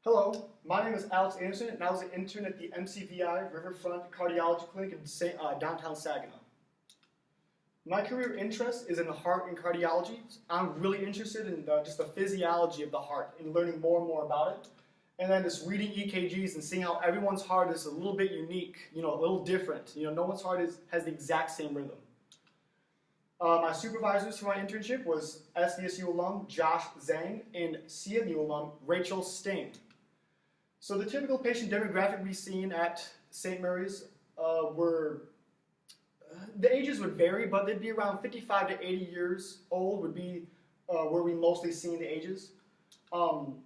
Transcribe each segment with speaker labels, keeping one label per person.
Speaker 1: Hello, my name is Alex Anderson, and I was an intern at the MCVI Riverfront Cardiology Clinic in downtown Saginaw. My career interest is in the heart and cardiology. I'm really interested in just the physiology of the heart and learning more and more about it. And then just reading EKGs and seeing how everyone's heart is a little bit unique, a little different. No one's heart has the exact same rhythm. My supervisors for my internship was SDSU alum Josh Zhang and CMU alum Rachel Sting. So the typical patient demographic we've seen at St. Mary's the ages would vary, but they'd be around 55 to 80 years old would be where we mostly see the ages.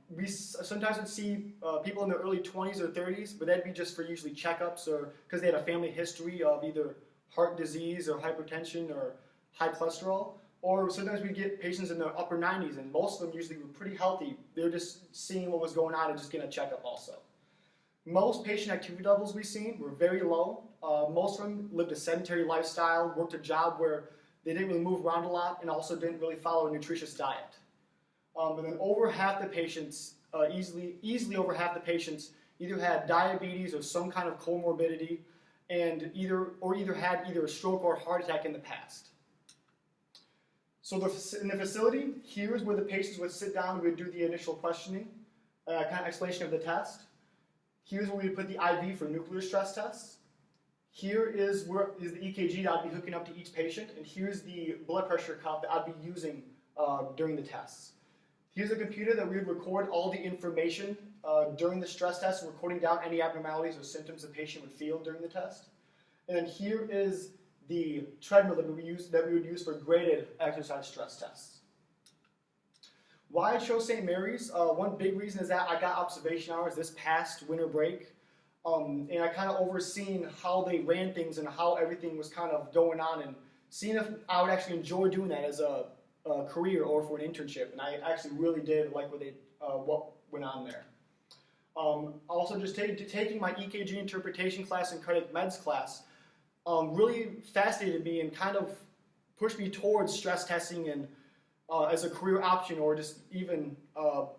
Speaker 1: We sometimes would see people in their early 20s or 30s, but that'd be just for usually checkups or because they had a family history of either heart disease or hypertension or high cholesterol. Or sometimes we get patients in their upper 90s, and most of them usually were pretty healthy. They were just seeing what was going on and just getting a checkup also. Most patient activity levels we've seen were very low. Most of them lived a sedentary lifestyle, worked a job where they didn't really move around a lot, and also didn't really follow a nutritious diet. And then over half the patients, easily over half the patients, either had diabetes or some kind of comorbidity, and either had a stroke or a heart attack in the past. So in the facility, here's where the patients would sit down. We would do the initial questioning, kind of explanation of the test. Here's where we would put the IV for nuclear stress tests. Here is the EKG that I'd be hooking up to each patient, and here's the blood pressure cuff that I'd be using during the tests. Here's a computer that we would record all the information during the stress test, recording down any abnormalities or symptoms the patient would feel during the test. And then here is the treadmill that we would use for graded exercise stress tests. Why I chose St. Mary's, one big reason is that I got observation hours this past winter break, and I kind of overseen how they ran things and how everything was kind of going on, and seeing if I would actually enjoy doing that as a career or for an internship, and I actually really did like what went on there. Also, just taking my EKG interpretation class and cardiac meds class really fascinated me and kind of pushed me towards stress testing and as a career option, or just even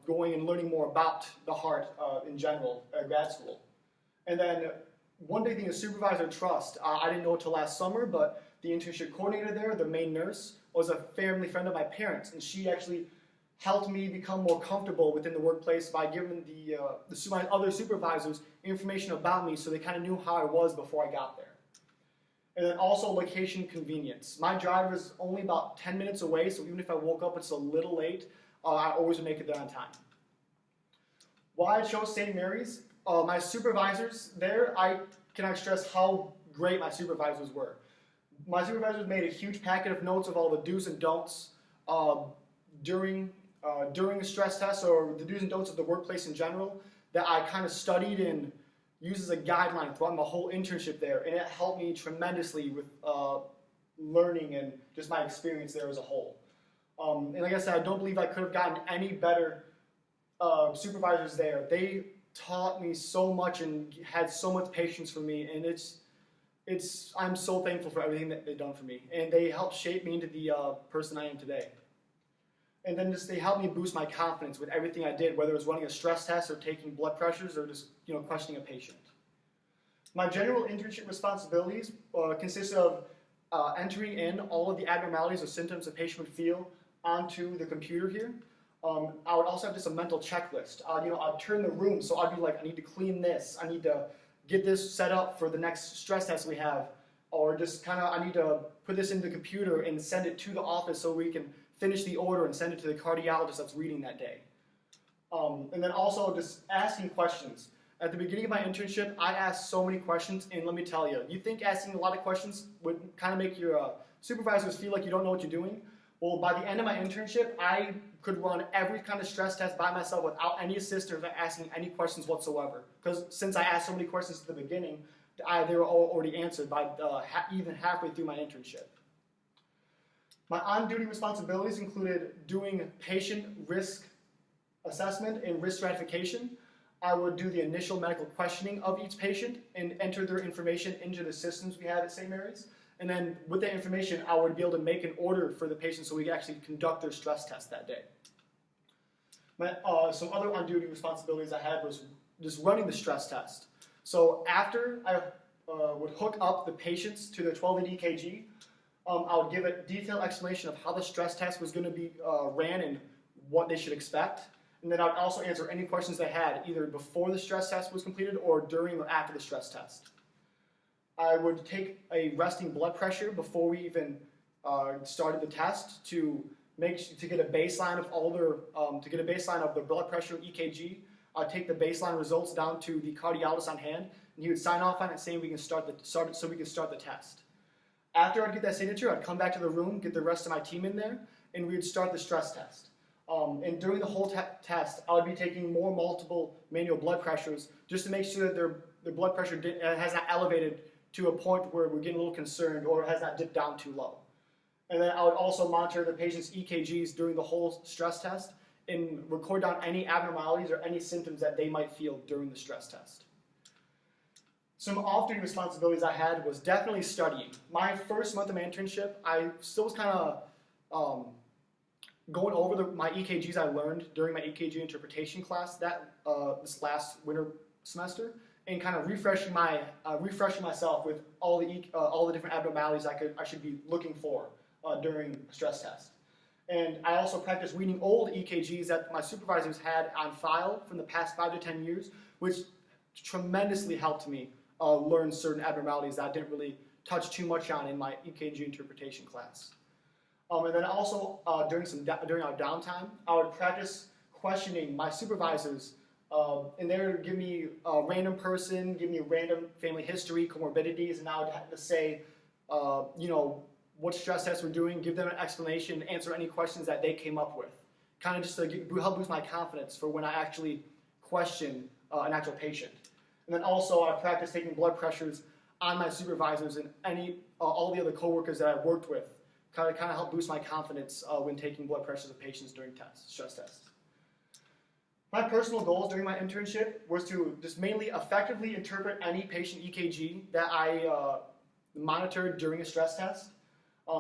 Speaker 1: going and learning more about the heart in general at grad school. And then one big thing is supervisor trust. I didn't know until last summer, but the internship coordinator there, the main nurse, was a family friend of my parents, and she actually helped me become more comfortable within the workplace by giving my other supervisors information about me so they kind of knew how I was before I got there. And then also location convenience. My drive is only about 10 minutes away, so even if I woke up it's a little late, I always would make it there on time. Why I chose St. Mary's? My supervisors there, I cannot stress how great my supervisors were. My supervisors made a huge packet of notes of all the do's and don'ts during the stress test, or the do's and don'ts of the workplace in general, that I kind of studied and used as a guideline throughout my whole internship there, and it helped me tremendously with learning and just my experience there as a whole. And like I said, I don't believe I could have gotten any better supervisors there. They taught me so much and had so much patience for me, and I'm so thankful for everything that they've done for me, and they helped shape me into the person I am today. And then they helped me boost my confidence with everything I did, whether it was running a stress test or taking blood pressures or just questioning a patient. My general internship responsibilities consist of entering in all of the abnormalities or symptoms a patient would feel onto the computer here. I would also have just a mental checklist. I'd turn the room, so I'd be like, I need to clean this, I need to get this set up for the next stress test we have, or just I need to put this in the computer and send it to the office so we can finish the order and send it to the cardiologist that's reading that day. And then also just asking questions. At the beginning of my internship, I asked so many questions, and let me tell you, you think asking a lot of questions would kind of make your supervisors feel like you don't know what you're doing? Well, by the end of my internship, I could run every kind of stress test by myself without any assistance or asking any questions whatsoever. Because since I asked so many questions at the beginning, they were all already answered by even halfway through my internship. My on-duty responsibilities included doing patient risk assessment and risk stratification. I would do the initial medical questioning of each patient and enter their information into the systems we have at St. Mary's. And then with that information, I would be able to make an order for the patient so we could actually conduct their stress test that day. Some other on-duty responsibilities I had was just running the stress test. So after I would hook up the patients to their 12-lead EKG, I would give a detailed explanation of how the stress test was going to be ran and what they should expect. And then I would also answer any questions they had, either before the stress test was completed or during or after the stress test. I would take a resting blood pressure before we even started the test to get a baseline of their blood pressure and EKG. I'd take the baseline results down to the cardiologist on hand, and he would sign off on it saying we can start the test. After I'd get that signature, I'd come back to the room, get the rest of my team in there, and we would start the stress test. And during the whole test, I would be taking multiple manual blood pressures just to make sure that their blood pressure has not elevated to a point where we're getting a little concerned or has not dipped down too low. And then I would also monitor the patient's EKGs during the whole stress test and record down any abnormalities or any symptoms that they might feel during the stress test. Some off-duty responsibilities I had was definitely studying. My first month of my internship, I still was kind of going over my EKGs I learned during my EKG interpretation class this last winter semester, and kind of refreshing myself with all the different abnormalities I should be looking for during a stress test. And I also practiced reading old EKGs that my supervisors had on file from the past 5 to 10 years, which tremendously helped me learn certain abnormalities that I didn't really touch too much on in my EKG interpretation class. And then also during our downtime, I would practice questioning my supervisors, and they would give me a random person, give me a random family history, comorbidities, and I would have to say, what stress tests we're doing, give them an explanation, answer any questions that they came up with. Kind of just to help boost my confidence for when I actually question an actual patient. And then also I practice taking blood pressures on my supervisors and all the other coworkers that I worked with. Kind of help boost my confidence when taking blood pressures of patients during stress tests. My personal goals during my internship was to just mainly effectively interpret any patient EKG that I monitored during a stress test,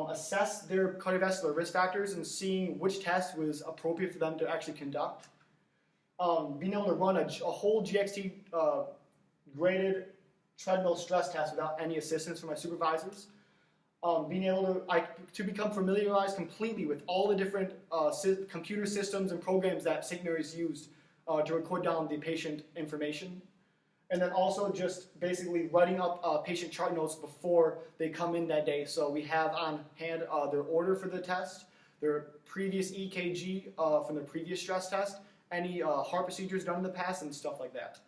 Speaker 1: assess their cardiovascular risk factors and seeing which test was appropriate for them to actually conduct, being able to run a whole GXT graded treadmill stress test without any assistance from my supervisors, being able to become familiarized completely with all the different computer systems and programs that St. Mary's used to record down the patient information. And then also just basically writing up patient chart notes before they come in that day. So we have on hand their order for the test, their previous EKG from their previous stress test, any heart procedures done in the past, and stuff like that.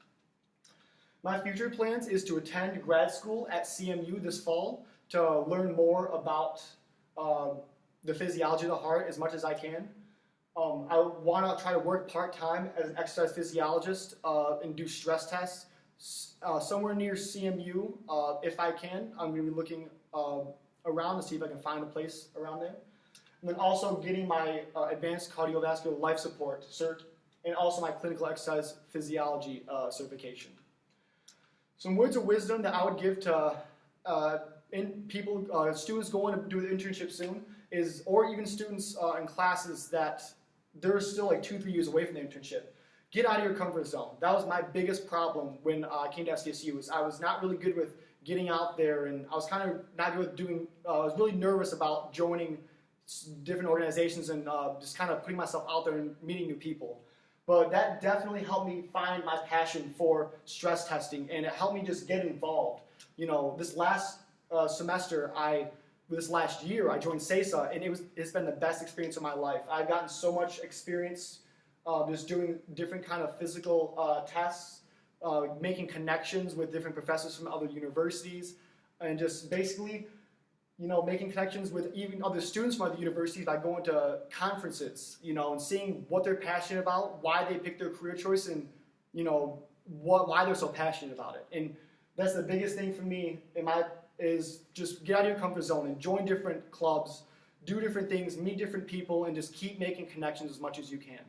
Speaker 1: My future plans is to attend grad school at CMU this fall to learn more about the physiology of the heart as much as I can. I want to try to work part-time as an exercise physiologist and do stress tests somewhere near CMU if I can. I'm going to be looking around to see if I can find a place around there. And then also getting my advanced cardiovascular life support cert and also my clinical exercise physiology certification. Some words of wisdom that I would give to students going to do the internship soon is, or even students in classes that they're still like 2-3 years away from the internship. Get out of your comfort zone. That was my biggest problem when I came to SDSU. I was not really good with getting out there, and I was kind of not good with doing. I was really nervous about joining different organizations and just kind of putting myself out there and meeting new people. But that definitely helped me find my passion for stress testing, and it helped me just get involved. This last semester, this last year, I joined CESA, and it's been the best experience of my life. I've gotten so much experience just doing different kind of physical tests, making connections with different professors from other universities, and just basically, making connections with even other students from other universities by going to conferences, and seeing what they're passionate about, why they picked their career choice, and why they're so passionate about it. And that's the biggest thing for me is just get out of your comfort zone and join different clubs, do different things, meet different people, and just keep making connections as much as you can.